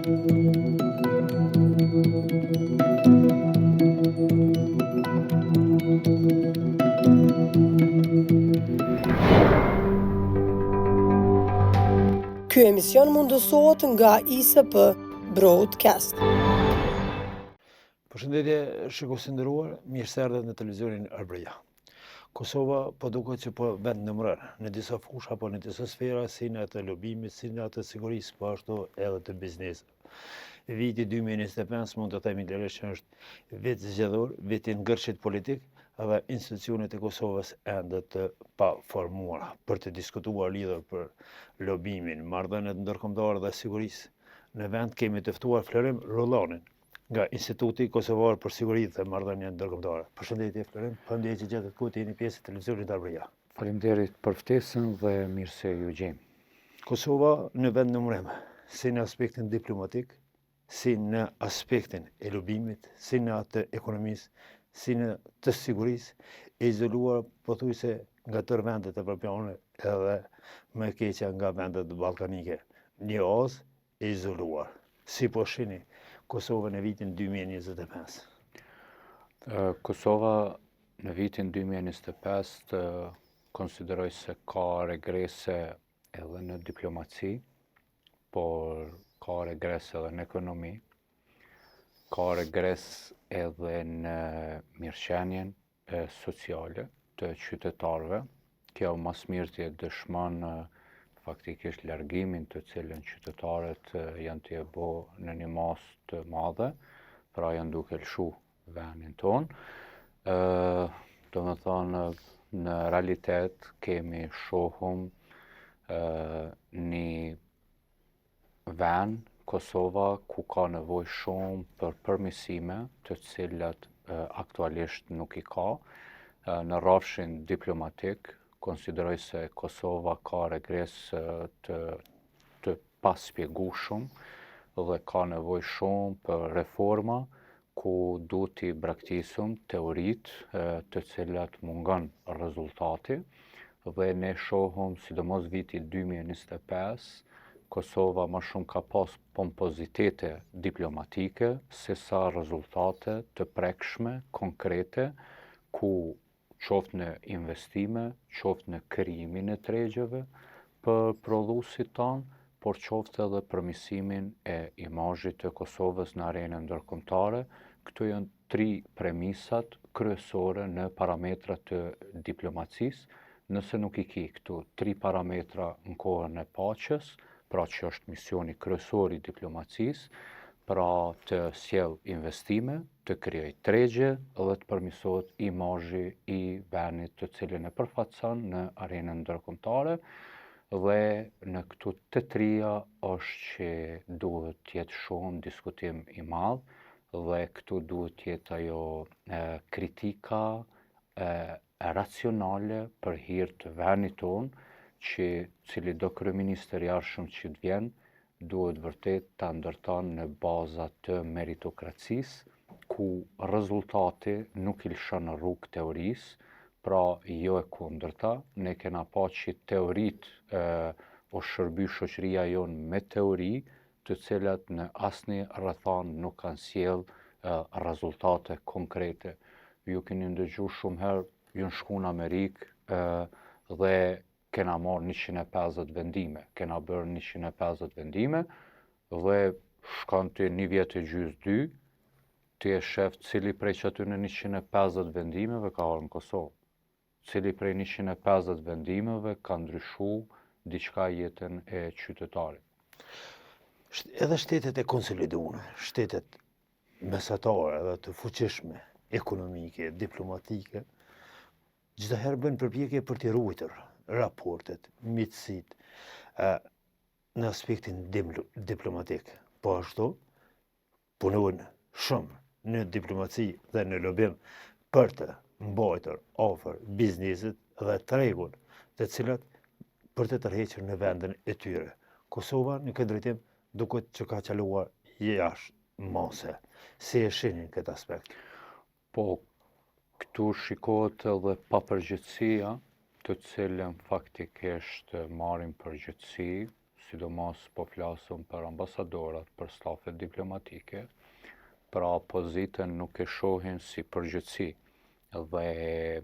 Ky emision mundësohet nga ISP Broadcast. Përshëndetje shikues të nderuar, mirë se erdhët në televizionin Arbëria. Kosova po duket që po vend numërar në disa fusha apo në disa sfera, si në atë lobimit, si në atë sigurisë, po ashtu edhe të biznesit. Viti 2025 mund të themi që është vit zgjedhor, vit i ngërshit politik, edhe institucionet e Kosovës ende të paformuara për të diskutuar lidhur për lobimin, marrëdhëniet ndërkombëtare dhe sigurisë. Në vend kemi të ftuar Florim Rullanin nga Instituti Kosovar për Siguri dhe Marrëdhënie Ndërkombëtare. Përshëndetje Florim, faleminderit që gjetët kohë të jeni pjesë e televizionit Arbëria. Faleminderit për ftesën dhe mirë se ju gjejmë. Kosova në vend numërim, si në aspektin diplomatik, si në aspektin e lobimit, si në atë ekonomisë, si në të sigurisë, e izoluar pothuajse nga tërë vendet evropiane edhe më e keqja nga vendet ballkanike. Një oaz e izoluar. Si po shihni Kosovën në vitin 2025? Kosova në vitin 2025 konsideroj se ka regrese edhe në diplomaci, por ka regrese edhe në ekonomi, ka regres edhe në mirëqenien sociale të qytetarëve. Kjo mas mirëtje dëshmon faktikisht largimin të cilën qytetarët janë të bo në një mas të madhe, pra janë duke lëshu venin tonë. Do me thonë, në realitet kemi shohum një ven, Kosova, ku ka nevojë shumë për përmirësime të cilat aktualisht nuk i ka. Në rrafshin diplomatik, konsideroj se Kosova ka regres të paspjegueshëm dhe ka nevojë shumë për reforma ku duhet t'i braktisum teoritë të cilat mungon rezultati, dhe ne shohum sidomos viti 2025 Kosova më shumë ka pas pompozitete diplomatike se sa rezultate të prekshme, konkrete, ku qoftë në investime, qoftë në krijimin e tregjeve për prodhuesit tanë, por qoftë edhe përmirësimin e imazhit të Kosovës në arenën ndërkombëtare. Këto janë 3 premisat kryesore në parametrat të diplomacisë. Nëse nuk i ki këtu 3 parametra në kohën e paqes, pra që është misioni kryesor i diplomacisë, pra të sjell investime, të krijoj tregje dhe të përmirësohet imazhi i venit të cilin e përfaqëson në arenën ndërkombëtare, dhe në këto të trija është që duhet të jetë shumë diskutim i madh, dhe këtu duhet të jetë ajo kritika racionale për hir të venit tonë, që cili do kryeministër i arshëm që të vjen, duhet vërtet të ndërton në baza të meritokracisë, ku rezultati nuk i lëshon në rrugë teorisë, pra jo e kundërta. Ne kena pa që teoritë o shërby shoqëria jonë me teori, të cilat në asnjë rrethon nuk kanë sjell rezultate konkrete. Ju keni ndëgjuar shumë herë, ju në shku në Amerikë dhe kena marrë 150 vendime, kena bërë 150 vendime, dhe shkon të 1 vjet e gjysmë 2, ti e shef cili prej që aty në 150 vendimeve ka ardhur në Kosovë. Cili prej 150 vendimeve ka ndryshu diçka jetën e qytetarit. Edhe shtetet e konsoliduara, shtetet mesatare edhe të fuqishme, ekonomike, diplomatike, çdo herë bën përpjekje për të ruajtur raportet, miqësitë në aspektin diplomatik. Po ashtu punojnë shumë në diplomaci dhe në lobim për të mbajtur afër biznesit dhe tregun, të cilat për të tërhequr në vendin e tyre. Kosova në këtë drejtim duket që ka qaluar jashtë mase. Si e shihni këtë aspekt? Po, këtu shikohet edhe papërgjegjësia, të cilën faktikisht marrin përgjegjësi, sidomos po flasëm për ambasadorat, për stafet diplomatike, pra pozitën nuk e shohin si përgjithësi dhe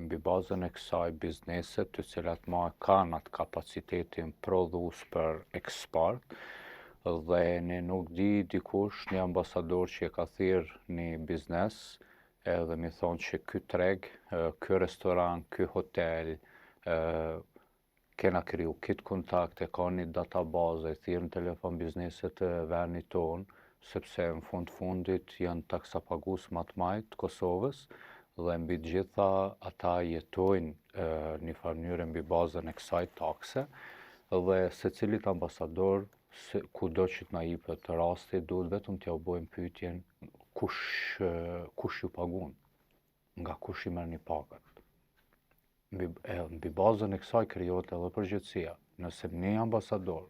mbi bazën e kësaj bizneset të cilat ma kanë atë kapacitetin prodhues për eksport dhe ne nuk di dikush një ambasador që e ka thirrë një biznes edhe mi thonë që ky treg, ky restoran, ky hotel, kena kriju këtë kontakte, ka një database, thirrë në telefon bizneset të vendit tonë, sepse në fundit janë taksapagues më të majtë të Kosovës dhe mbi të gjitha ata jetojnë një farë mënyrë mbi bazën e kësaj takse dhe secilit ambasador kudo që të na jepet rasti duhet vetëm t'ja bëjmë pyetjen kush ju pagun, nga kush i merrni pagat. Mbi bazën e kësaj krijohet edhe përgjithësia. Nëse një ambasador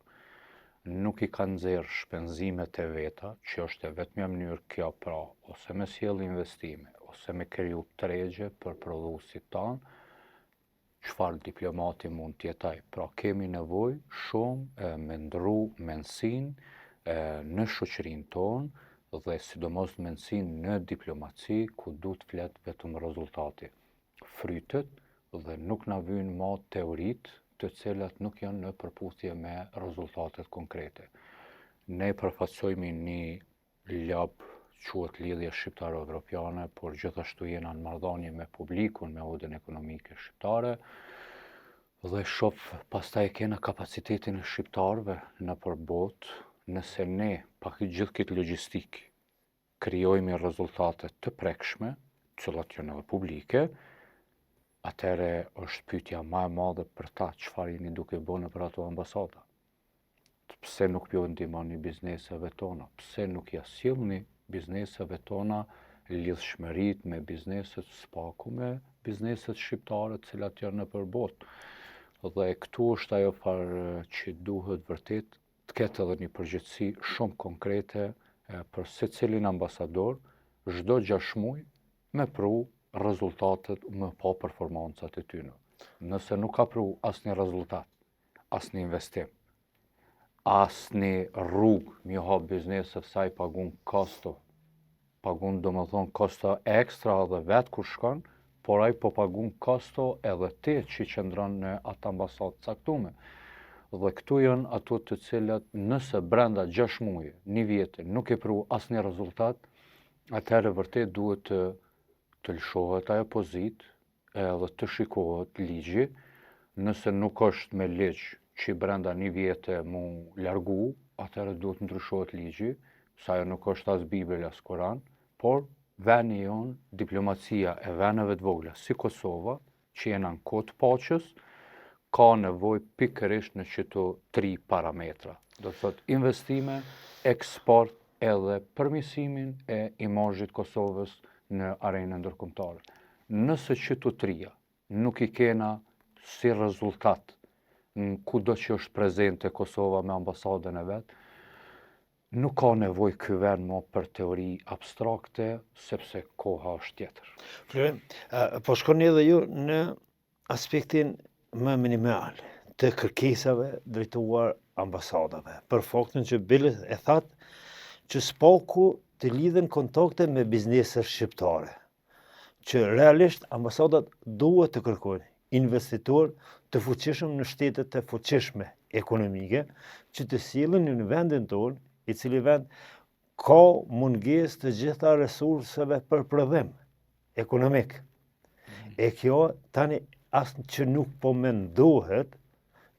nuk i ka nxjerrë shpenzimet e veta, që është e vetmja mënyrë kjo pra, ose me sjell investime, ose me kriju tregje për prodhuesit tanë, çfarë diplomati mund të jetaj. Pra kemi nevojë shumë me ndru mendsinë në shoqërinë tonë dhe sidomos mendsinë në diplomaci ku duhet flet vetëm rezultati. Frytet dhe nuk na vijnë më teoritë të cilat nuk janë në përputhje me rezultatet konkrete. Ne përfaqësojmë një lab quhet lidhje shqiptaro-evropiane, por gjithashtu jena në marrëdhënie me publikun, me udhën ekonomike shqiptare dhe shoh pastaj kena kapacitetin e shqiptarëve nëpër botë, nëse ne pa gjithë këtë logjistik krijojmë rezultate të prekshme, të cilat janë edhe publike, atëherë është pyetja më e madhe për ta çfarë jeni duke bënë për ato ambasada. Pse nuk po ndihmoni bizneseve tona? Pse nuk ja sjellni bizneseve tona lidhshmëritë me bizneset spaku me bizneset shqiptare të cilat janë nëpër botë? Dhe këtu është ajo farë që duhet vërtet të ketë edhe një përgjegjësi shumë konkrete për secilin ambasador, çdo 6 muaj me pru rezultatet më pa performancat e tyre. Nëse nuk ka pru asnjë rezultat, asnjë investim, asnjë rrugë mi hap bizneset sa i pagun kosto, pagun domethënë kosto ekstra dhe vetë kur shkon, por ai po pagun kosto edhe ti që qëndron në atë ambasadë caktuar. Dhe këtu janë ato të cilat nëse brenda 6 muaj, 1 vjeti nuk e pru asnjë rezultat, atëherë vërtet duhet të lëshohet ajo pozitë edhe të shikohet ligji, nëse nuk është me ligj që brenda 1 vjete mu largu, atëherë duhet ndryshohet ligji, sa ajo nuk është as Bibël as Kur'an, por vendi jon, diplomacia e vendeve të vogla si Kosova, që jena në kohë të paqes, ka nevojë pikërisht në këto 3 parametra. Do të thotë investime, eksport edhe përmirësimin e imazhit Kosovës në arenën ndërkombëtare. Nëse këto 3 nuk i kena si rezultat kudo që është prezente Kosova me ambasadën e vet, nuk ka nevojë ky vend më për teori abstrakte, sepse koha është tjetër. Po shkoni edhe ju në aspektin më minimal të kërkesave drejtuar ambasadave, për faktin që Bili e thatë që s'paku të lidhen kontakte me bizneset shqiptare, që realisht ambasadat duhet të kërkojnë investitor të fuqishëm në shtetet të fuqishme ekonomike, që të sillen në vendin tonë, i cili vend ka mungesë të gjitha resurseve për prodhim ekonomik. E kjo tani asë që nuk po mendohet,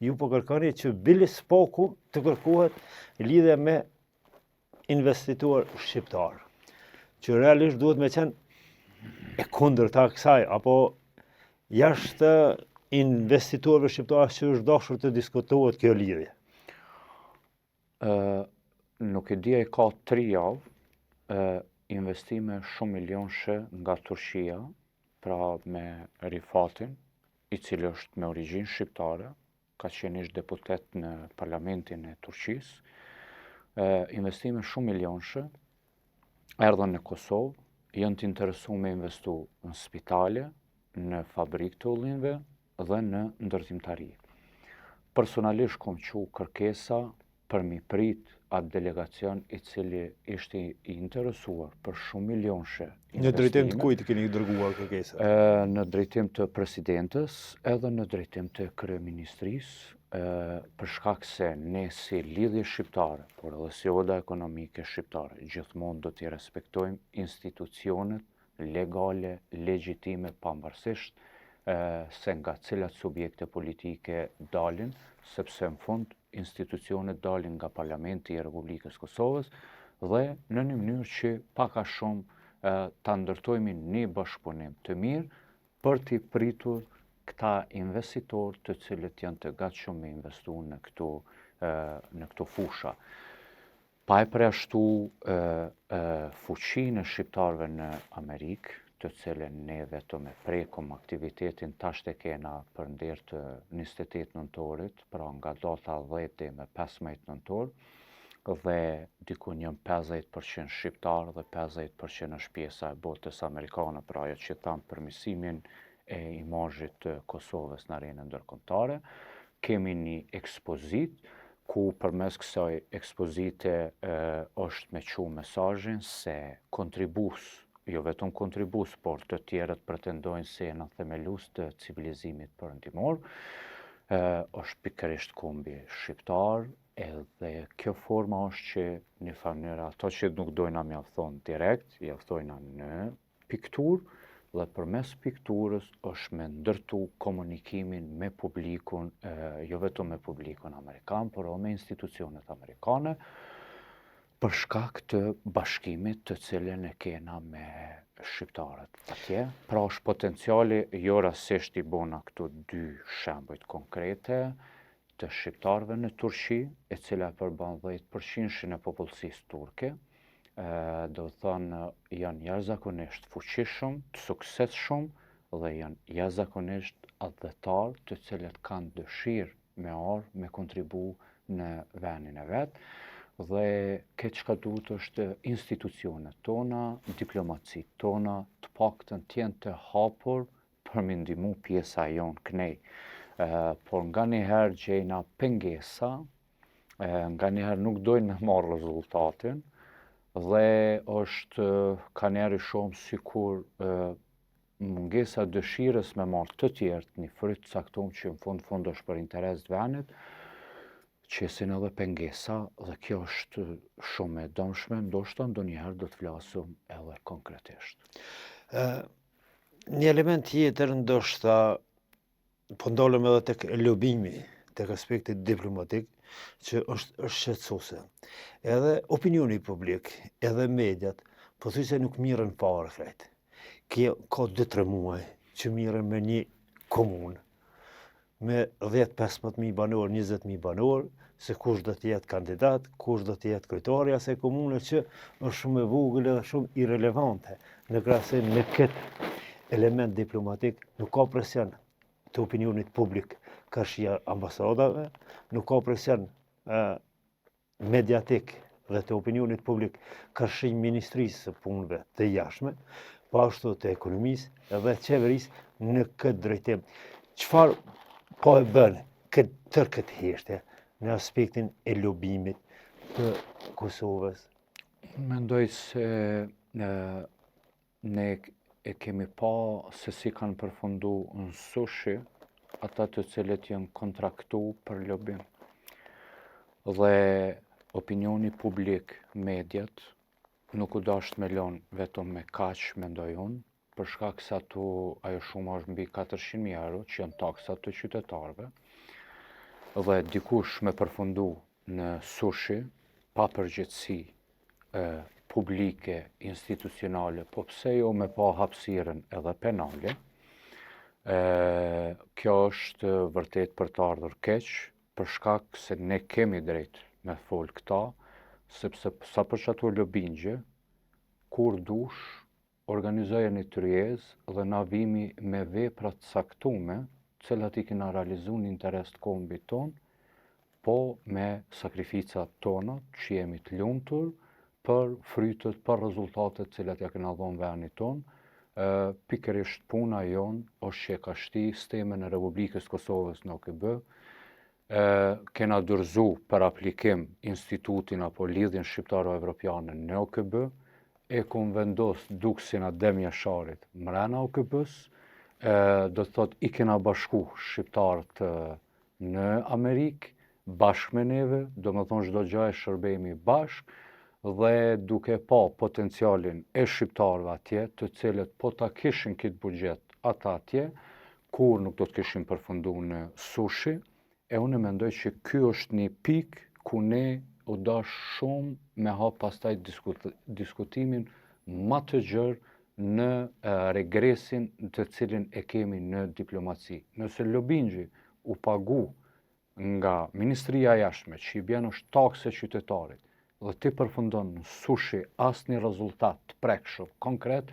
ju po kërkoni që Bili s'paku të kërkohet lidhe me investitor shqiptar, që realisht duhet me qenë e kundërta kësaj, apo jashtë investitorëve shqiptarë që është dashur të diskutohet kjo lidhje. Nuk e dia, ka 3 javë investime shumë milionshë nga Turqia, pra me Rifatin, i cili është me origjinë shqiptare, ka qenë ish deputet në parlamentin e Turqisë, investime shumë milionshë, erdhën në Kosovë, janë të interesuar me investu në spitale, në fabrikë të ullinjve dhe në ndërtimtari. Personalisht kom qu kërkesa për mi prit atë delegacion i cili ishte i interesuar për shumë milionshë investime. Në drejtim të kujt keni dërguar kërkesat? Në drejtim të presidentës edhe në drejtim të kryeministrisë, për shkak se ne si lidhje shqiptare, por edhe si oda ekonomike shqiptare, gjithmonë do t'i respektojmë institucionet legale, legjitime, pavarësisht se nga cilat subjekte politike dalin, sepse në fund institucionet dalin nga Parlamenti i Republikës Kosovës dhe në një mënyrë që pak a shumë ta ndërtojmë një bashkëpunim të mirë për t'i pritur këta investitorë të cilët janë të gatshëm me investu në këto fusha. Pa e përjashtu fuqinë e shqiptarëve në Amerikë, të cilën ne vetëm e prekum aktivitetin tash e kena për nder të 28 nëntorit, pra nga data 10 deri me 15 nëntor, dhe dikun janë 50% shqiptar dhe 50% është pjesa e botës amerikane, pra ajo që thamë përmirësimin e imazhit të Kosovës në arenën ndërkombëtare. Kemi një ekspozit ku përmes kësaj ekspozite është me çu mesazhin se kontribus, jo vetëm kontribus, por të tjerët pretendojnë se janë themelues të civilizimit perëndimor, është pikërisht kombi shqiptar, edhe kjo forma është që një mënyrë ato që nuk dojna mjafton direkt, mjaftojna në pikturë, dhe përmes pikturës është me ndërtu komunikimin me publikun, jo vetëm me publikun amerikan, por edhe me institucionet amerikane, për shkak të bashkimit të cilën e kena me shqiptarët atje. Pra është potenciali, jo rastisht i bona këto dy shembujt konkrete të shqiptarëve në Turqi, e cila përmban 10% e popullsisë turke, do të thonë janë jashtëzakonisht fuqishëm, të suksesshëm dhe janë jashtëzakonisht adhëtar të cilët kanë dëshirë me kontribu në vendin e vet. Dhe këtë çka duhet është institucionet tona, diplomacitë tona, të paktën të jenë të hapur për me ndihmu pjesa jonë kënej. Por nga njëherë gjejna pengesa, nga njëherë nuk dojnë me marrë rezultatin, dhe është ka njerë shumë sikur mungesa dëshirës me marrë të tjertë një fryt caktuar që në fund është për interes të vendit, qesin edhe pengesa, dhe kjo është shumë e dëmshme, ndoshta ndonjëherë do të flasum edhe konkretisht. Një element tjetër ndoshta po ndalem edhe tek lobimi, tek aspekti diplomatik, që është shqetësuese. Edhe opinioni publik, edhe mediat, pothuajse nuk mirën fare krejt. Ka 2-3 muaj që mirën me një komunë, me 10-15.000 banor, 20.000 banor, se kush do të jetë kandidat, kush do të jetë kryetari asaj komune, që është shumë e vogël dhe shumë irelevante në krahasim me këtë element diplomatik. Nuk ka presion të opinionit publik kërshia ambasadave, nuk ka presion mediatik dhe të opinionit publik kërshi ministrisë së punëve të jashtme, po ashtu të ekonomisë edhe qeverisë në këtë drejtim. Çfarë po e bën këtë heshtje në aspektin e lobimit të Kosovës? Mendoj se ne e kemi pa se si kanë përfundu në sushi ata të cilët janë kontraktu për lobim. Dhe opinioni publik, mediat, nuk u dasht me lënë vetëm me kaq, mendoj unë, për shkak se ajo shumë është mbi 400.000 euro, që janë taksat të qytetarëve, dhe dikush me përfundu në sushi, pa përgjegjësi publike, institucionale, po pse jo me pa hapësirën edhe penale. Kjo është vërtet për të ardhur keq, për shkak se ne kemi drejt me fol këta, sepse sa për çato lobingje, kur dush, organizoja një tryezë dhe na vimi me vepra të caktume, cilat i kena realizu në interes të kombit ton, po me sakrificat tona, që jemi të lumtur për frytet, për rezultatet cilat ja kena dhonë vendit ton. Pikërisht puna jonë është që e ka shti sistemin e Republikës Kosovës në OKB kena dorëzu për aplikim institutin apo lidhjen shqiptaro-evropiane në OKB, e kom vendos duksin Adem Jasharit mrena OKB-s, do të thot i kena bashku shqiptarët në Amerikë, bashkë me neve, do më thonë çdo gjë e shërbejmë bashkë, dhe duke pa potencialin e shqiptarëve atje, të cilët po ta kishin këtë buxhet ata atje, kur nuk do të kishin përfundu në sushi, e unë mendoj që ky është një pikë ku ne u dash shumë me hap pastaj diskutimin më të gjerë në regresin të cilin e kemi në diplomaci. Nëse Lobingji u pagu nga Ministria e Jashtme, që i bjen është takse qytetarit, dhe ti përfundon në sushi asnjë rezultat të prekshëm konkret,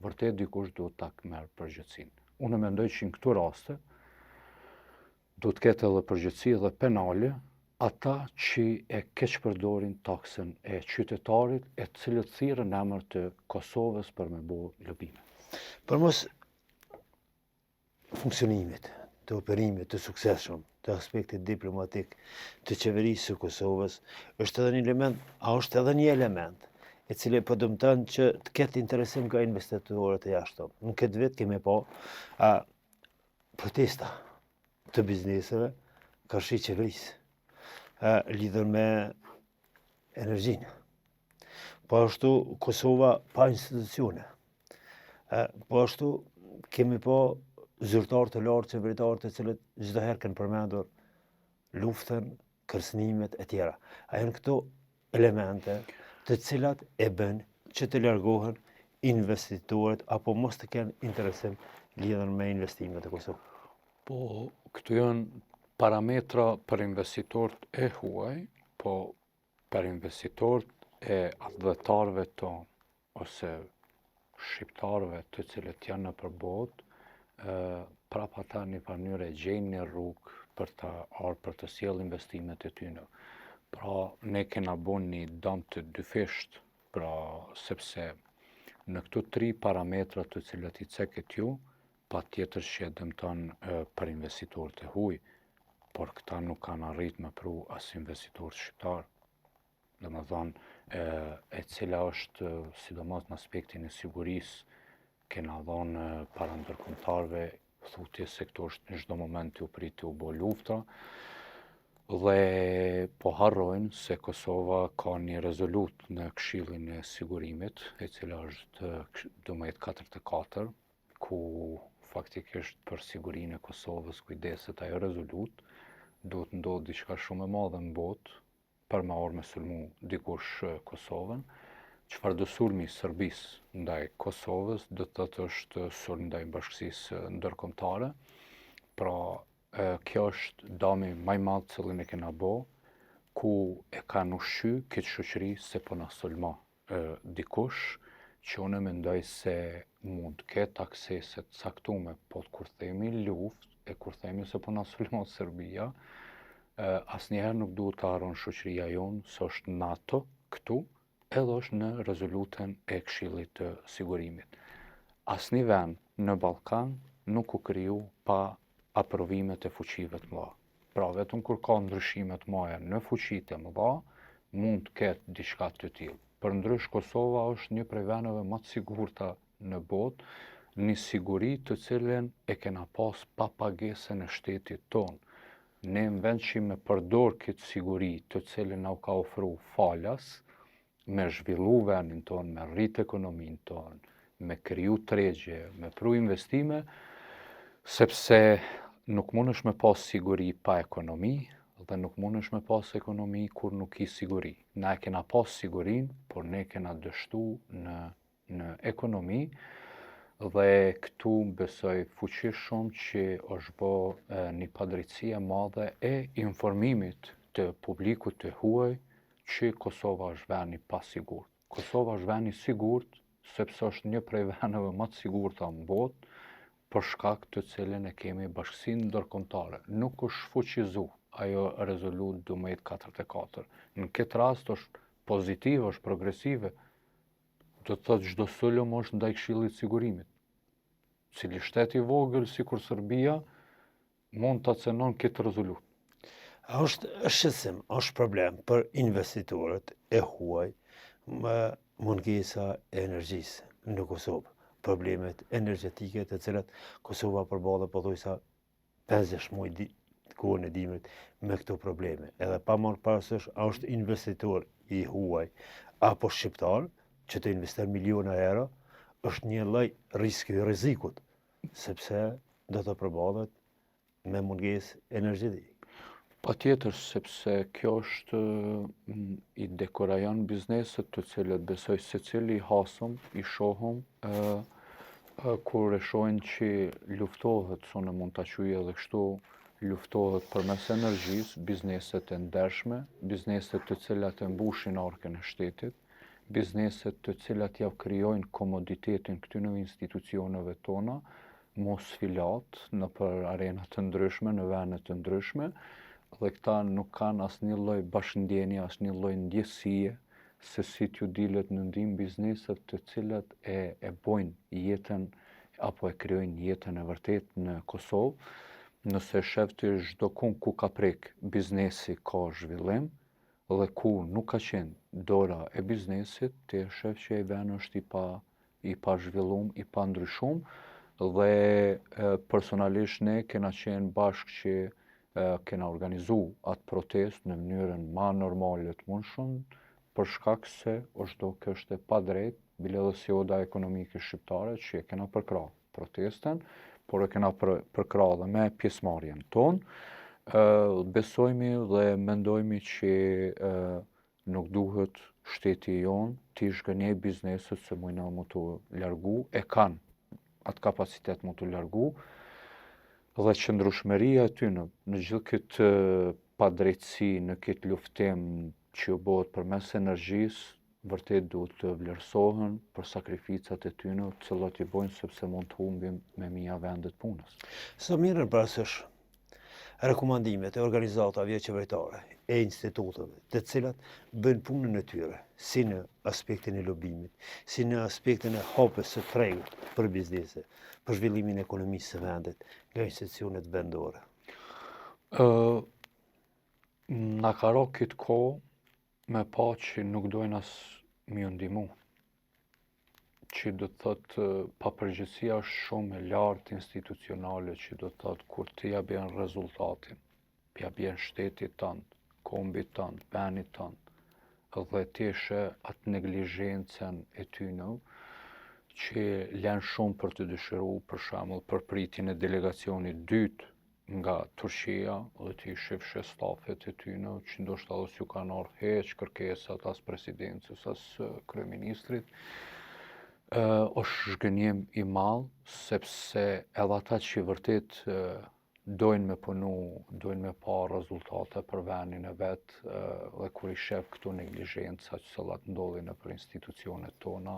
vërtet dikush duhet ta merr përgjegjësinë. Unë mendoj që në këto raste do të ketë edhe përgjegjësi dhe penale ata që e keq përdorin taksën e qytetarit, e cilët thirrën në emër të Kosovës për me bërë lobime. Për mos funksionimit, të operimit, të suksesshëm, të aspektit diplomatik të qeverisë së Kosovës, është edhe një element, është edhe një element e cili po dëmton që të ketë interesim nga investitorët e jashtëm. Në këtë vit kemi pa protesta të bizneseve kërshi qeverisë, lidhur me energjinë. Po ashtu Kosova pa institucione. Po ashtu kemi pa zyrtarë të lartë qeveritarë të cilët çdo herë kanë përmendur luftën, kërcënimet e tjera. A janë këto elemente të cilat e bën që të largohen investitorët apo mos të kenë interesim lidhur me investimet e Kosovës? Po, këtu janë parametra për investitorët e huaj, po për investitorët e adhëtarëve tonë, ose shqiptarëve të cilët janë në përbot, prap ata një mënyrë e gjejnë një rrugë për të sjellë investimet e tyre. Pra, ne kena bën një dëm të dyfisht, pra, sepse në këto 3 parametra të cilët i ceket ju, patjetër që dëmton për investitorët e huaj, por këta nuk kanë arrit me pru as investitorët shqiptar. Domethënë, e cila është, sidomos në aspektin e sigurisë, kena dhënë para ndërkombëtarëve thutje se këto është në çdo moment u prit u bë lufta, dhe po harrojnë se Kosova ka një rezolut në Këshillin e Sigurimit, e cila është 1244, ku faktikisht për sigurinë e Kosovës kujdeset ajo rezolut, duhet ndodhë diçka shumë e madhe në botë për me orë me sulmu dikush Kosovën. Çfarë do sulmi Serbisë ndaj Kosovës, do të thotë është sulm ndaj bashkësisë ndërkombëtare. Pra, kjo është dami më i madh cillin e kena bë, ku e kanë ushqy këtë shoqëri se po na sulmo dikush, që unë mendoj se mund të ketë aksese të caktuar, po kur themi luftë, e kur themi se po na sulmo Serbia, asnjëherë nuk duhet të harron shoqëria jonë se është NATO këtu, edhe është në rezolutën e Këshillit të Sigurimit. Asnjë vend në Ballkan nuk u kriju pa aprovimet e fuqive të mëdha. Pra, vetëm kur ka ndryshime të mëdha në fuqitë e mëdha, mund të ketë diçka të tillë. Përndryshe Kosova është një prej vendeve më të sigurta në botë, një siguri të cilën e kena pas pa pagesën e shtetit tonë. Ne në vend që me përdor këtë siguri të cilën na u ka ofru falas, me zhvillu vendin tonë, me rrit ekonominë tonë, me kriju tregje, me pru investime, sepse nuk mundesh me pas siguri pa ekonomi, dhe nuk mundesh me pas ekonomi kur nuk i siguri. Na e kena pas sigurin, por ne kena dështu në ekonomi, dhe këtu besoj fuqishëm që është bë një padrejtësi e madhe e informimit të publikut të huaj që Kosova është vend i pasigurt. Kosova është vend i sigurt sepse është një prej vendeve më të sigurta në botë, për shkak të cilën e kemi bashkësinë ndërkombëtare. Nuk është fuqizu ajo rezolut 1244. Në këtë rast është pozitive, është progresive. Do të thotë çdo sulm është ndaj Këshillit të Sigurimit. Cili shtet i vogël sikur Serbia mund ta cenon këtë rezolut. është shqetësim, është problem për investitorët e huaj më mungesa e energjisë në Kosovë. Problemet energjetike të cilat Kosova përballet pothuajse 50 muaj kohën e dimrit me këto probleme. Edhe pa marrë parasysh a është investitor i huaj apo shqiptar që të investon miliona euro, është një lloj rrezikut, sepse do të përballet me mungesë energjetike. Patjetër, sepse kjo është i dekorajon bizneset të cilët besoj secili i hasëm, i shohëm, kur e shohin që luftohet, sonë mund ta quaj edhe kështu, luftohet përmes energjisë, bizneset e ndershme, bizneset të cilat e mbushin arkën e shtetit, bizneset të cilat ja krijojnë komoditetin këtyre institucioneve tona, mos filat në për arena të ndryshme, në vende të ndryshme, dhe këta nuk kanë asnjë lloj bashkëndjenje, asnjë lloj ndjesie se si t'ju dilet në ndim bizneset të cilat e bojnë jetën apo e krijojnë jetën e vërtet në Kosovë. Nëse shef ti çdo kund ku ka prek biznesi ka zhvillim, dhe ku nuk ka qenë dora e biznesit, ti e shef që ai vend është i pa zhvillum, i pa ndryshum, dhe personalisht ne kena qenë bashkë që kena organizu atë protest në mënyrën ma normale të mundshëm, për shkak se është kjo e padrejt, bile dhe si oda ekonomike shqiptare që e kena përkra protesten, por e kena përkra dhe me pjesëmarrjen tonë. Besojmi dhe mendojmi që nuk duhet shteti jonë t'i zhgënjej bizneset se mujna mu të largu, e kanë atë kapacitet mu të largu, dhe qëndrueshmëria e tyre në gjithë këtë padrejtësi, në këtë luftim që u bëhet përmes energjisë, vërtet duhet të vlerësohen për sakrificat e tyre, të cilat i bojnë sepse mund të humbim me mia vendet punës. Sa mirën parasysh rekomandimet e organizatave qeveritare e instituteve, të cilat bëjnë punën e tyre, si në aspektin e lobimit, si në aspektin e hapjes së tregut për biznese, për zhvillimin e ekonomisë së vendit nga institucionet vendore. Na ka ra këtë kohë me pa që nuk dojnë as mi ndihmu, që do të thotë papërgjegjësia është shumë e lartë institucionale, që do të thotë kur ti ja bën rezultatin, ja bën shtetit tënd, kombit tënd, vendit tënd, dhe ti she atë neglizhencën e tyre që lën shumë për të dëshiruar, për shembull për pritjen e delegacionit dytë nga Turqia, dhe ti shifshe stafet e tyre që ndoshta edhe s'ju kanë ardhur hiç kërkesat as presidencës as kryeministrit. Është zhgënjim i madh, sepse edhe ata që vërtet dojnë me punu, dojnë me pa rezultate për vendin e vet, dhe kur i shef këto neglizhenca që cilat ndodhin nëpër institucionet tona,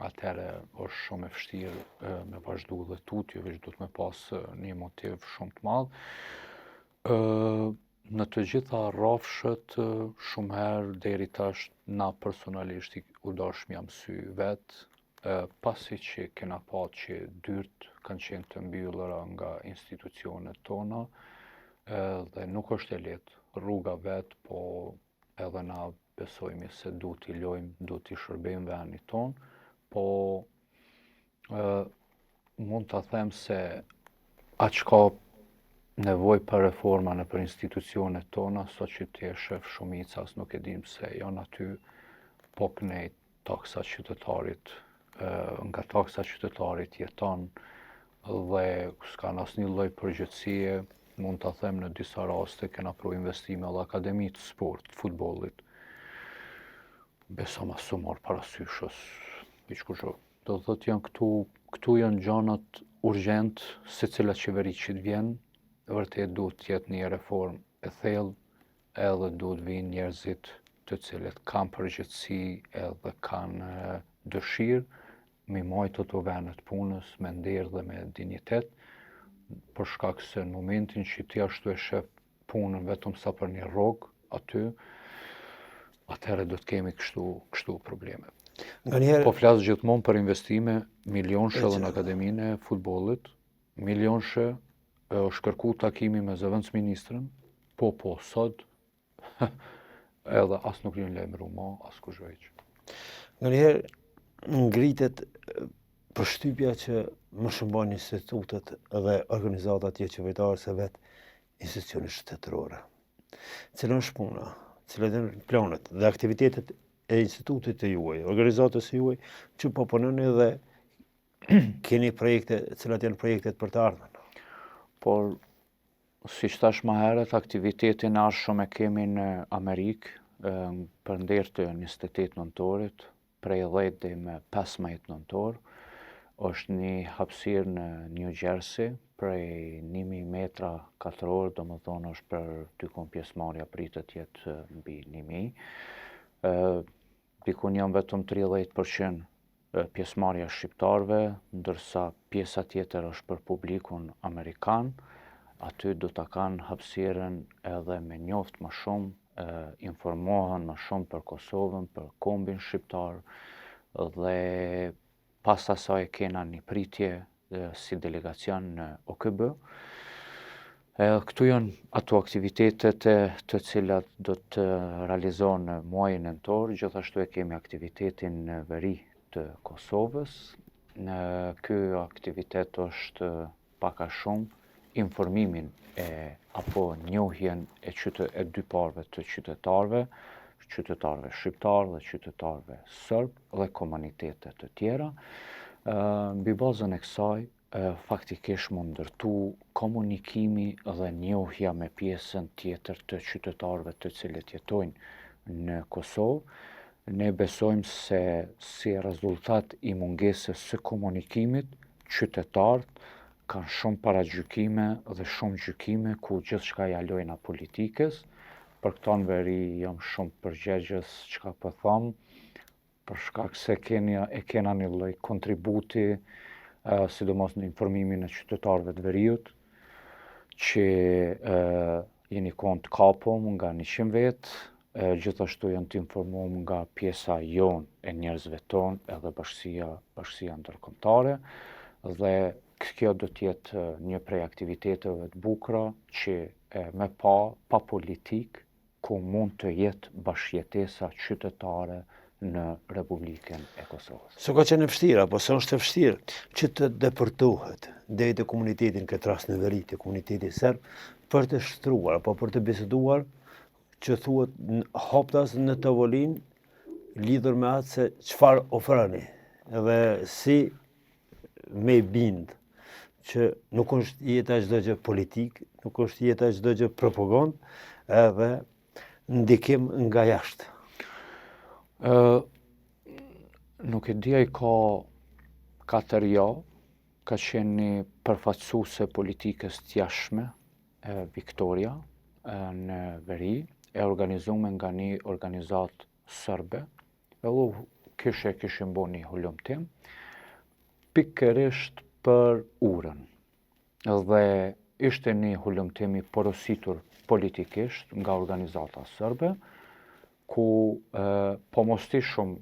atëherë është shumë e vështirë me vazhdu dhe tutje, veç do të me pas një motiv shumë të madh. Në të gjitha rrafshët, shumë herë deri tash na personalisht u dashmë jam sy vet, pasi që kena pa që dyrt kanë qenë të mbyllura nga institucionet tona, dhe nuk është e lehtë rruga vet, po edhe na besojmë se duhet t'i lojmë, duhet t'i shërbejmë vendit ton, po mund ta them se aq ka nevojë për reforma nëpër institucionet tona, sa që ti e shef shumica as nuk e dim se janë aty, po knej taksa qytetarit, nga taksa qytetarit jeton dhe s'kan asnjë lloj përgjegjësie. Mund ta them në disa raste kena pru investime edhe akademi të sport, futbollit. Besa ma su marrë parasysh diçkush. Do të thotë janë këtu janë gjanat urgjent, secila qeveri që të vjen, vërtet duhet të jetë një reformë e thellë, edhe duhet vinë njerëzit të cilët kanë përgjegjësi edhe kanë dëshirë mi majtë ato vende të punës me nder dhe me dinjitet, për shkak se në momentin që ti ashtu e shef punën vetëm sa për një rrogë aty, atëherë do të kemi kështu probleme. Po flas gjithmonë për investime, milionshë edhe në akademinë e futbollit, milionshë është kërku takimi me zëvendësministrën, po, sot, edhe as nuk rinë lajmëru ma, as kush veç. Nga njëherë ngritet përshtypja që më shëmban institutet dhe organizatat qeveritare se vetë institucionet shtetërore. Cila është puna, cilat janë planet dhe aktivitetet e institutit të juaj, organizatës juaj, që po punoni dhe keni projekte, cilat janë projektet për të ardhmen. Por, si që thash më herët, aktivitetin arshëm e kemi në Amerikë, për ndër të 28 nëntorit, prej 10 dhe me 15 nëntor, është një hapësirë në New Jersey, prej 1000 metra katror, do më thonë është për tykon pjesëmarrja pritet jetë mbi 1000. Dikun janë vetëm 30% pjesëmarrja shqiptarëve, ndërsa pjesa tjetër është për publikun amerikan. Aty do ta kanë hapësirën edhe me njoft më shumë, informohen më shumë për Kosovën, për kombin shqiptar, dhe pas asaj kena një pritje si delegacion në OKB. Këtu janë ato aktivitetet të cilat do të realizohen në muajin nëntor, gjithashtu e kemi aktivitetin në veri të Kosovës. Ky aktivitet është pak a shumë informimin apo njohjen e dy parëve të qytetarëve shqiptar dhe qytetarëve serb dhe komunitetet të tjera. Mbi bazën e kësaj, faktikisht më ndërtu komunikimi dhe njohja me pjesën tjetër të qytetarëve të cilët jetojnë në Kosovë. Ne besojmë se si rezultat i mungesës së komunikimit, qytetarët kanë shumë paragjykime dhe shumë gjykime ku gjithçka ja lojna politikës. Për këto në veri jam shumë përgjegjës çka po them, për shkak se kena një lloj kontributi, sidomos në informimin e qytetarëve të veriut, që jeni konë të kapum nga 100 vetë, gjithashtu janë të informuar nga pjesa jonë e njerëzve tonë edhe bashkësia ndërkombëtare, dhe kjo do t'jetë një prej aktiviteteve të bukura që me pa politik, ku mund të jetë bashkëjetesa qytetare në Republikën e Kosovës. Së ka qenë vështirë, apo së është vështirë që të depërtohet deri te komunitetin këtë rast në veri, te komuniteti serb, për të shtruar apo për të biseduar, që thuhet haptas në tavolinë, lidhur me atë se çfarë ofroni dhe si me bind që nuk është jeta çdo gjë politik, nuk është jeta çdo gjë propagandë, edhe ndikim nga jashtë. Nuk e di ai ka 4 javë, ka qenë një përfaqësuese politikës të jashtme, Viktoria, në veri, e organizuar nga një organizatë serbe, edhe kishim bërë një hulumtim, pikërisht për urën. Dhe ishte një hulumtim i porositur politikisht nga organizata serbe, ku po mostishëm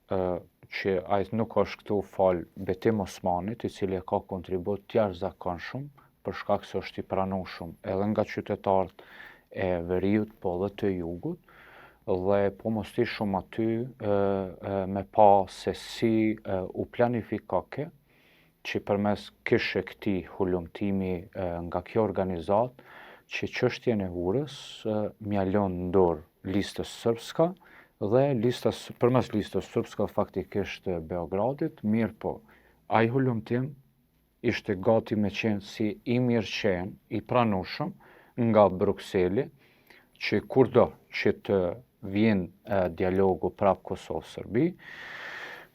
që ai nuk është këtu fal Betim Osmanit, i cili ka kontribut të jashtëzakonshëm, për shkak se është i pranueshëm edhe nga qytetarët e veriut, po dhe të jugut, dhe po mostishëm aty me pa se si u planifikake që përmes kishe këtij hulumtimi nga kjo organizat, që çështjen e urës m'ia lënë në dorë listës sërbska dhe përmes listës sërbska faktikisht Beogradit, mirë po, ai hulumtim ishte gati me qenë si i mirëqenë, i pranueshëm nga Brukseli, që kurdo që të vjen dialogu prap Kosovë-Serbi,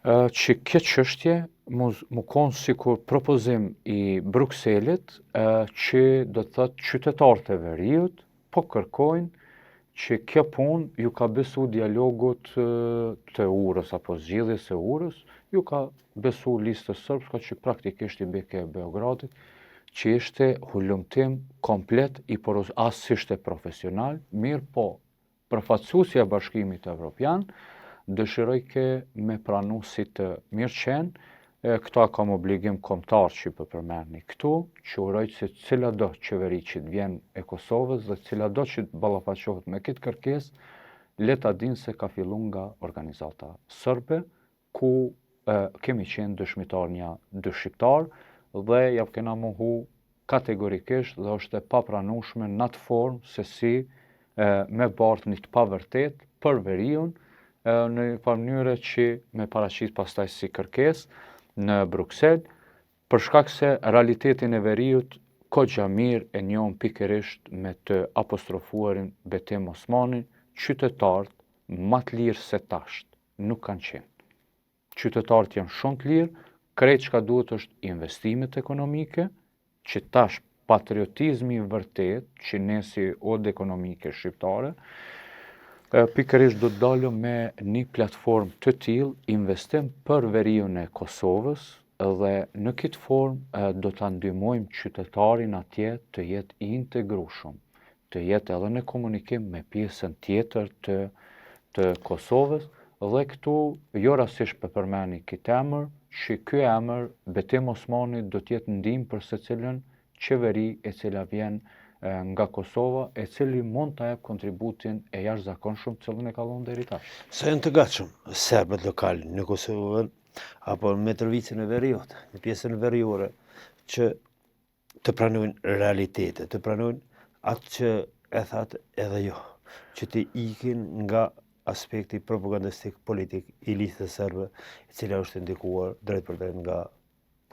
që këtë çështje mu konë sikur propozim i Brukselit, që do të thotë qytetarët e veriut po kërkojnë që kjo punë ju ka besu dialogut të urës apo zgjidhjes së urës, ju ka besu listës sërbska që praktikisht i beke Beogradit, që ishte hulumtim komplet i poros, as ishte profesional, mirë po, përfaqësuesja e Bashkimit Evropian dëshirojke me pranu si të mirëqenë këta kam obligim kombëtar që i përmendni këtu, që uroj se cila do qeveri që të vjen e Kosovës dhe cila do që të ballafaqohet me këtë kërkesë, le ta dinë se ka filluar nga organizata serbe, ku kemi qenë dëshmitar një dy shqiptar dhe ja kena mohu kategorikisht dhe është e papranueshme në atë formë se si me bartë një të pavërtet për veriun në një mënyrë që me paraqit pastaj si kërkesë në Bruksel, për shkak se realitetin e veriut kogja mirë e njohëm pikërisht me të apostrofuarin Betim Osmani, qytetarët më të lirë se tash nuk kanë qenë. Qytetarët janë shumë të lirë, krejt çka duhet është investimet ekonomike, që tash patriotizmi i vërtet, që ne si odë ekonomike shqiptare, pikërisht do të dalëm me një platformë të tillë investim për veriun e Kosovës dhe në këtë formë do ta ndihmojmë qytetarin atje të jetë i integrueshëm, të jetë edhe në komunikim me pjesën tjetër të Kosovës dhe këtu jo rastisht përmendni këtë emër, që ky emër Betim Osmani do të jetë ndihmë për secilën qeveri e cila vjen nga Kosova, e cili mund të jap kontributin e jashtëzakonshëm të cilën e ka dhënë deri tash. Sa janë të gatshëm serbët lokal në Kosovë apo në Mitrovicën e Veriut, në pjesën veriore, që të pranojnë realitetet, të pranojnë atë që e thatë edhe jo, që të ikin nga aspekti propagandistik politik i listës serbe, e cila është ndikuar drejt për drejt nga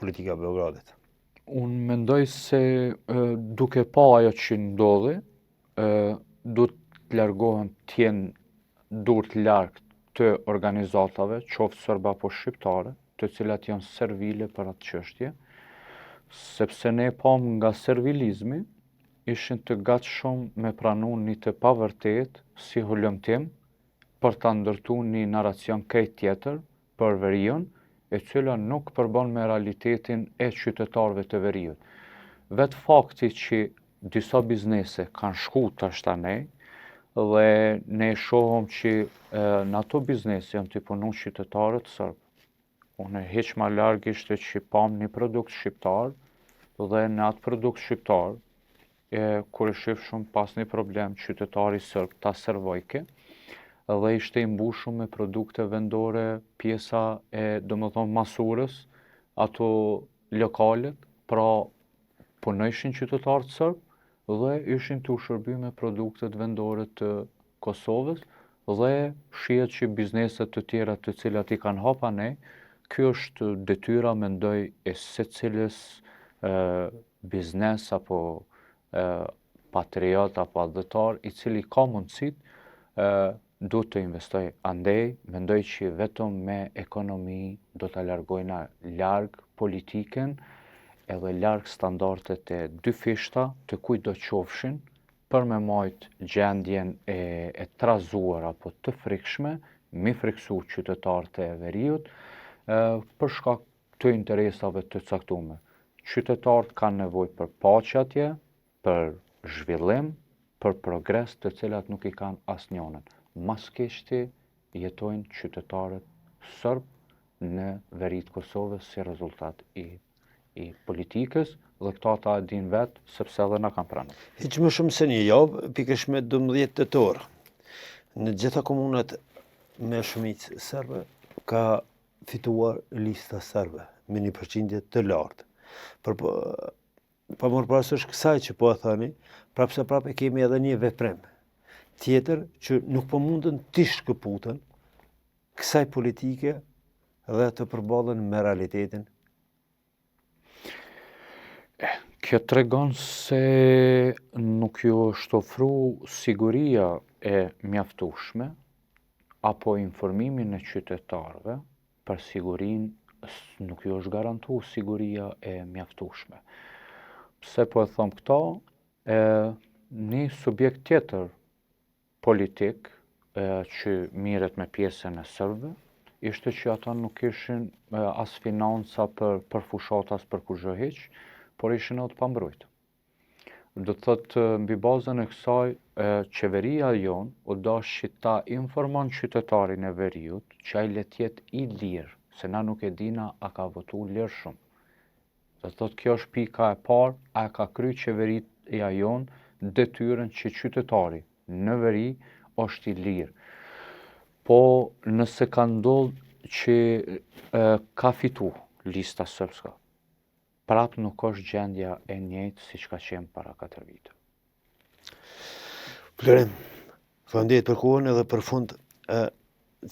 politika e Beogradit. Unë mendoj se duke pa ajo që ndodhi, du të largohen t'jenë dur të larg të organizatave, qoftë serbe apo shqiptare, të cilat janë servile për atë çështje, sepse ne pam nga servilizmi, ishin të gatshëm me pranu një të pavërtet si hulumtim për ta ndërtuar një naracion krejt tjetër për veriun, e cila nuk përbën me realitetin e qytetarëve të veriut. Vetë fakti që disa biznese kanë shku tash tani dhe ne shohëm që në ato biznese janë të punu qytetarët sërbë. Unë hiq ma larg ishte që pam një produkt shqiptar dhe në atë produkt shqiptar, kur e shifshëm pas një problem qytetari sërb ta servojke, dhe ishte i mbushur me produkte vendore, pjesa e domethënë masurës, ato lokalet, pra punojshin qytetarët serb dhe ishin të shërby me produktet vendore të Kosovës dhe shihet që bizneset të tjera të cilat i kanë hapa ne, kjo është detyra mendoj e secilës biznes apo patriot apo adhëtar i cili ka mundësitë du të investoj. Andej, mendoj që vetëm me ekonomi do të largojna larg politiken edhe larg standardet e dy fishta të kujt do qofshin për me majt gjendjen e trazuar apo të frikshme, mi friksu qytetarët e veriut për shkak të interesave të caktuara. Qytetarët kanë nevojë për paqe atje, për zhvillim, për progres të cilat nuk i kanë asnjënin. Mas keqti jetojnë qytetarët sërb në veri të Kosovës si rezultat i politikës dhe këta ta din vetë sepse edhe na kanë pranuar. Hiç më shumë se një javë, pikërisht me 12 tetor, në gjitha komunat me shumicë serbe ka fituar lista serbe me një përqindje të lartë. Pa marrë parasysh kësaj që po e thani, prapse prapë kemi edhe një veprim tjetër që nuk po mundën të shkëputën kësaj politike dhe të përballen me realitetin. Kjo tregon se nuk ju është ofru siguria e mjaftueshme apo informimin e qytetarëve për sigurinë nuk ju është garantuar siguria e mjaftueshme. Pse po e them këto? Një subjekt tjetër politik që mirret me pjesën e serbëve, ishte që ata nuk kishin as financa për fushat as për kurrë hiç, por ishin edhe të pambrojtur. Do të thotë mbi bazën e kësaj qeveria jon u dash që ta informon qytetarin e veriut që ai le të jetë i lirë se na nuk e dina a ka votu lirshëm. Do të thotë kjo është pika e parë, a ka kry qeveria jonë detyrën që qytetari në veri është i lirë. Po nëse ka ndodhë që ka fitu lista sërbska, prapë nuk është gjendja e njëjtë si që ka qenë para 4 vite. Florim, faleminderit për kohën edhe për fund,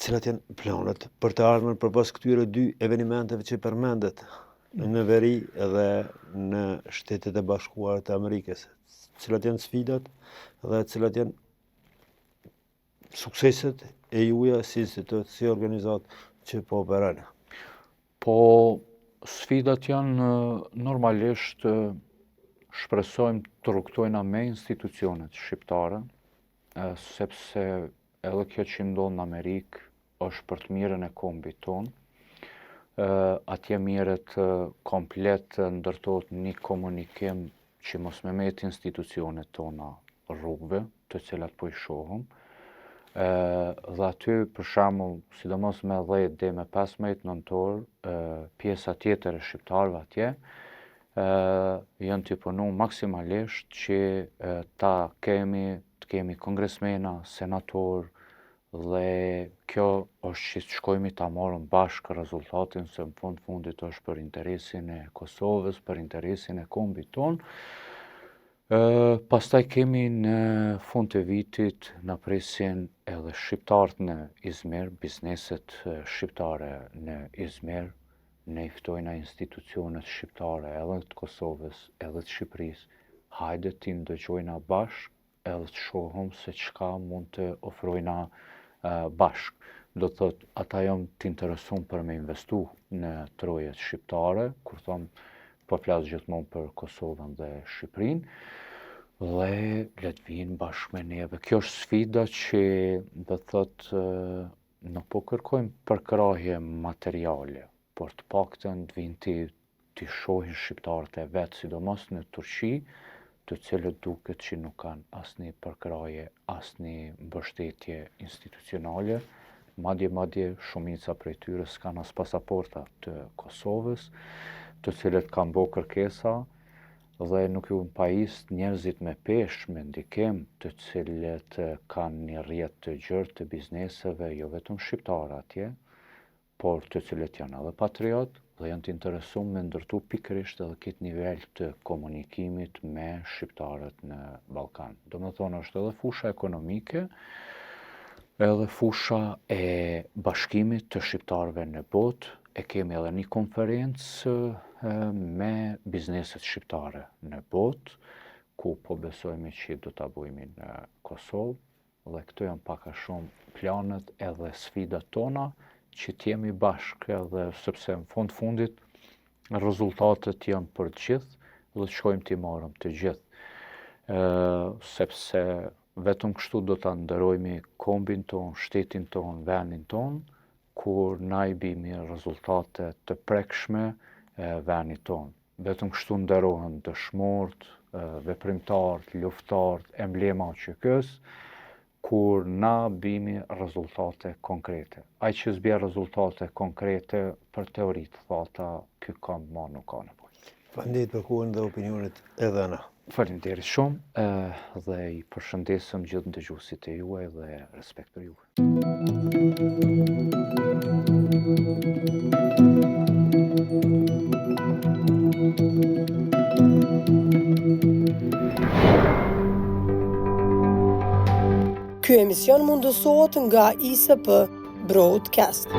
cilat janë planet për të ardhmen përbas këtyre 2 evenimenteve që përmendet në veri edhe në Shtetet e Bashkuara të Amerikës, cilat janë sfidat dhe cilat janë sukseset e juja si institut, si organizat që po operojnë? Po sfidat janë normalisht shpresojmë të rrugtojna me institucionet shqiptare, sepse edhe kjo që ndodh në Amerikë është për të mirën e kombit tonë. Atje mirët komplet ndërtohet një komunikim që mos me met institucionet tona rrugëve, të cilat po i shohëm. Dhe aty, për shembull, sidomos me 10 dhe me 15 nëntor, pjesa tjetër e shqiptarëve atje janë të punu maksimalisht që të kemi kongresmena, senator, dhe kjo është që shkojmë ta marrëm bashkë rezultatin, se në fundit është për interesin e Kosovës, për interesin e kombit tonë. Pastaj kemi në fund të vitit në presin edhe shqiptarët në Izmir, bizneset shqiptare në Izmir, ne i ftojna institucionet shqiptare edhe të Kosovës, edhe të Shqipërisë, hajde t'i ndëgjojna bashkë edhe të shohëm se çka mund të ofrojna bashkë. Do të thotë, ata jam të interesuar për me investu në trojet shqiptare, kur thomë po flas gjithmonë për Kosovën dhe Shqipërinë, dhe le të vinë bashkë me neve. Kjo është sfida që do të thotë nuk po kërkojmë përkrahje materiale, por të paktën të vinë të shohin shqiptarët e vetë, sidomos në Turqi, të cilët duket që nuk kanë asnjë përkrahje, asnjë mbështetje institucionale, madje shumica prej tyre s'kanë as pasaporta të Kosovës, të cilët kanë bërë kërkesa dhe nuk ju pajisë njerëzit me peshë, me ndikim, të cilët kanë një rrjet të gjerë të bizneseve, jo vetëm shqiptarë atje, por të cilët janë edhe patriot dhe janë të interesuar me ndërtu pikërisht edhe këtë nivel të komunikimit me shqiptarët në Ballkan. Domethënë është edhe fusha ekonomike, edhe fusha e bashkimit të shqiptarëve në botë. E kemi edhe një konferencë me bizneset shqiptare në botë, ku po besojmë që do ta bëjmë në Kosovë, dhe këto janë pak a shumë planet edhe sfidat tona, që t'jemi bashkë edhe sepse në fundit rezultatet janë për të gjithë dhe të shkojmë t'i marrëm të gjithë. Sepse vetëm kështu do t'a ndërojmë kombin tonë, shtetin tonë, vendin tonë, kur na i bimi rezultate të prekshme vendit tonë. Vetëm kështu nderohen dëshmorët, veprimtarët, luftarët, emblema QK-s, kur na bimi rezultate konkrete. Ai që s'bje rezultate konkrete për teoritë thata, ky kam ma nuk ka nevojë. Faleminderit për kohën dhe opinionet edhe ana. Faleminderit shumë dhe i përshëndesëm gjithë dëgjuesit e juaj dhe respekt për juve. Ky emision mundësohet nga ISP Broadcast.